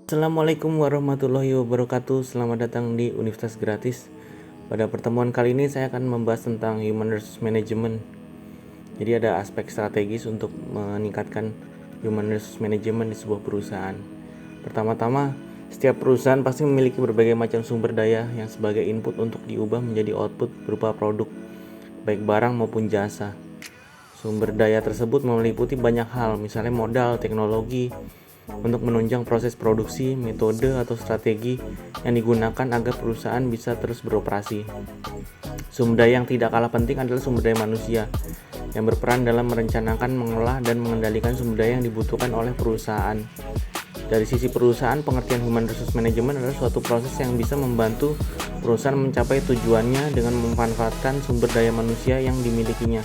Assalamualaikum warahmatullahi wabarakatuh. Selamat datang di Universitas Gratis. Pada pertemuan kali ini saya akan membahas tentang Human Resource Management. Jadi ada aspek strategis untuk meningkatkan Human Resource Management di sebuah perusahaan. Pertama-tama, setiap perusahaan pasti memiliki berbagai macam sumber daya yang sebagai input untuk diubah menjadi output berupa produk, baik barang maupun jasa. Sumber daya tersebut meliputi banyak hal, misalnya modal, teknologi, untuk menunjang proses produksi, metode atau strategi yang digunakan agar perusahaan bisa terus beroperasi. Sumber daya yang tidak kalah penting adalah sumber daya manusia yang berperan dalam merencanakan, mengolah, dan mengendalikan sumber daya yang dibutuhkan oleh perusahaan. Dari sisi perusahaan, pengertian Human Resource Management adalah suatu proses yang bisa membantu perusahaan mencapai tujuannya dengan memanfaatkan sumber daya manusia yang dimilikinya.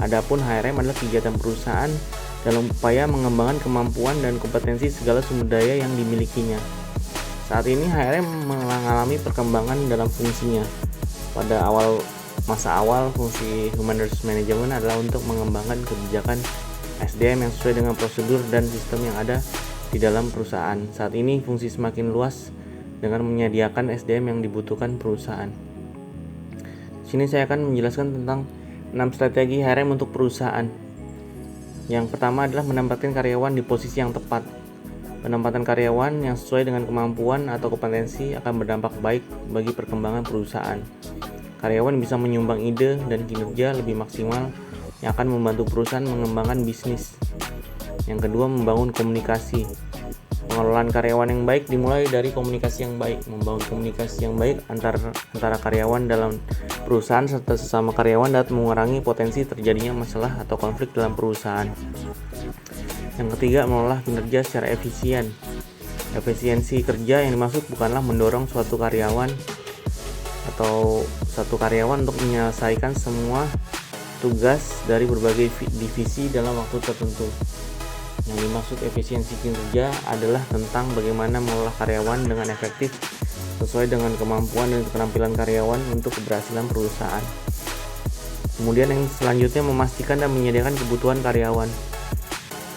Adapun HRM adalah kegiatan perusahaan dalam upaya mengembangkan kemampuan dan kompetensi segala sumber daya yang dimilikinya. Saat ini HRM mengalami perkembangan dalam fungsinya. Pada masa awal, fungsi Human Resource Management adalah untuk mengembangkan kebijakan SDM yang sesuai dengan prosedur dan sistem yang ada di dalam perusahaan. Saat ini fungsi semakin luas dengan menyediakan SDM yang dibutuhkan perusahaan. Di sini saya akan menjelaskan tentang 6 strategi HRM untuk perusahaan. Yang pertama adalah menempatkan karyawan di posisi yang tepat. Penempatan karyawan yang sesuai dengan kemampuan atau kompetensi akan berdampak baik bagi perkembangan perusahaan. Karyawan bisa menyumbang ide dan kinerja lebih maksimal yang akan membantu perusahaan mengembangkan bisnis. Yang kedua, membangun komunikasi. Pengelolaan karyawan yang baik dimulai dari komunikasi yang baik. Membangun komunikasi yang baik antara karyawan dalam perusahaan serta sesama karyawan dapat mengurangi potensi terjadinya masalah atau konflik dalam perusahaan. Yang ketiga, mengolah kinerja secara efisien. Efisiensi kerja yang dimaksud bukanlah mendorong suatu karyawan untuk menyelesaikan semua tugas dari berbagai divisi dalam waktu tertentu. Yang dimaksud efisiensi kinerja adalah tentang bagaimana mengolah karyawan dengan efektif sesuai dengan kemampuan dan keterampilan karyawan untuk keberhasilan perusahaan. Kemudian yang selanjutnya, memastikan dan menyediakan kebutuhan karyawan.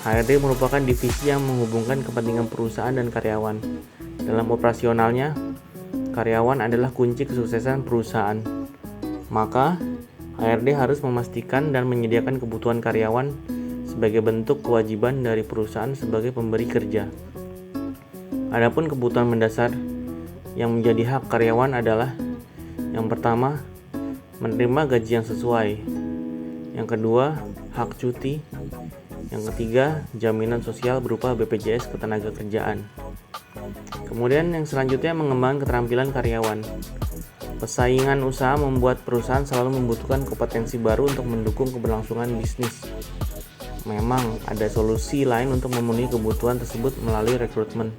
HRD merupakan divisi yang menghubungkan kepentingan perusahaan dan karyawan. Dalam operasionalnya, karyawan adalah kunci kesuksesan perusahaan. Maka, HRD harus memastikan dan menyediakan kebutuhan karyawan sebagai bentuk kewajiban dari perusahaan sebagai pemberi kerja. Adapun kebutuhan mendasar yang menjadi hak karyawan adalah: yang pertama, menerima gaji yang sesuai. Yang kedua, hak cuti. Yang ketiga, jaminan sosial berupa BPJS Ketenagakerjaan. Kemudian yang selanjutnya, mengembangkan keterampilan karyawan. Persaingan usaha membuat perusahaan selalu membutuhkan kompetensi baru untuk mendukung keberlangsungan bisnis. Memang ada solusi lain untuk memenuhi kebutuhan tersebut melalui rekrutmen.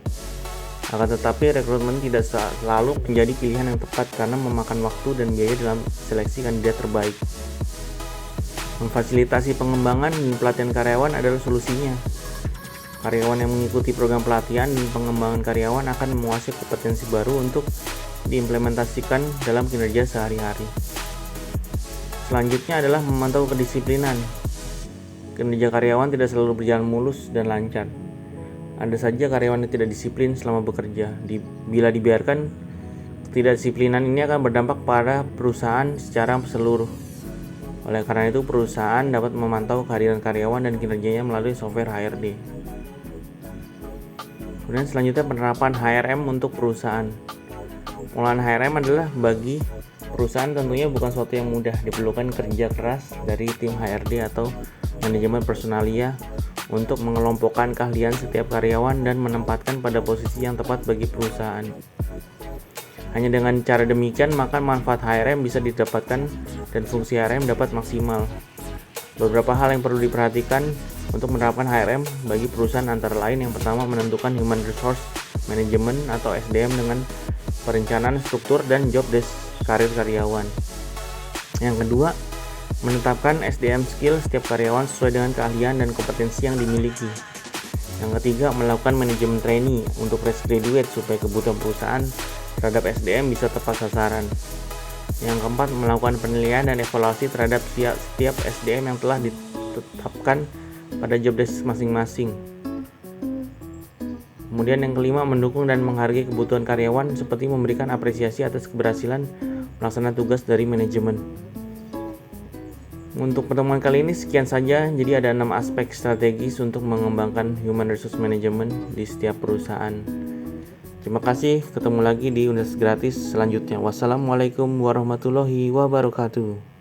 Akan tetapi rekrutmen tidak selalu menjadi pilihan yang tepat karena memakan waktu dan biaya dalam seleksi kandidat terbaik. Memfasilitasi pengembangan dan pelatihan karyawan adalah solusinya. Karyawan yang mengikuti program pelatihan dan pengembangan karyawan akan menguasai kompetensi baru untuk diimplementasikan dalam kinerja sehari-hari. Selanjutnya adalah memantau kedisiplinan. Kinerja karyawan tidak selalu berjalan mulus dan lancar. Ada saja karyawan yang tidak disiplin selama bekerja. Bila dibiarkan, ketidakdisiplinan ini akan berdampak pada perusahaan secara menyeluruh. Oleh karena itu, perusahaan dapat memantau kehadiran karyawan dan kinerjanya melalui software HRD. Kemudian selanjutnya, penerapan HRM untuk perusahaan. Pengolahan HRM adalah bagi perusahaan tentunya bukan sesuatu yang mudah. Diperlukan kerja keras dari tim HRD atau manajemen personalia untuk mengelompokkan keahlian setiap karyawan dan menempatkan pada posisi yang tepat bagi perusahaan. Hanya dengan cara demikian maka manfaat HRM bisa didapatkan dan fungsi HRM dapat maksimal. Beberapa hal yang perlu diperhatikan untuk menerapkan HRM bagi perusahaan antara lain: yang pertama, menentukan Human Resource Management atau SDM dengan perencanaan struktur dan job desk karir karyawan. Yang kedua, menetapkan SDM skill setiap karyawan sesuai dengan keahlian dan kompetensi yang dimiliki. Yang ketiga, melakukan manajemen trainee untuk fresh graduate supaya kebutuhan perusahaan terhadap SDM bisa tepat sasaran. Yang keempat, melakukan penilaian dan evaluasi terhadap setiap SDM yang telah ditetapkan pada job desk masing-masing. Kemudian yang kelima, mendukung dan menghargai kebutuhan karyawan seperti memberikan apresiasi atas keberhasilan melaksanakan tugas dari manajemen. Untuk pertemuan kali ini sekian saja. Jadi ada 6 aspek strategis untuk mengembangkan human resource management di setiap perusahaan. Terima kasih, ketemu lagi di Universitas Gratis selanjutnya. Wassalamualaikum warahmatullahi wabarakatuh.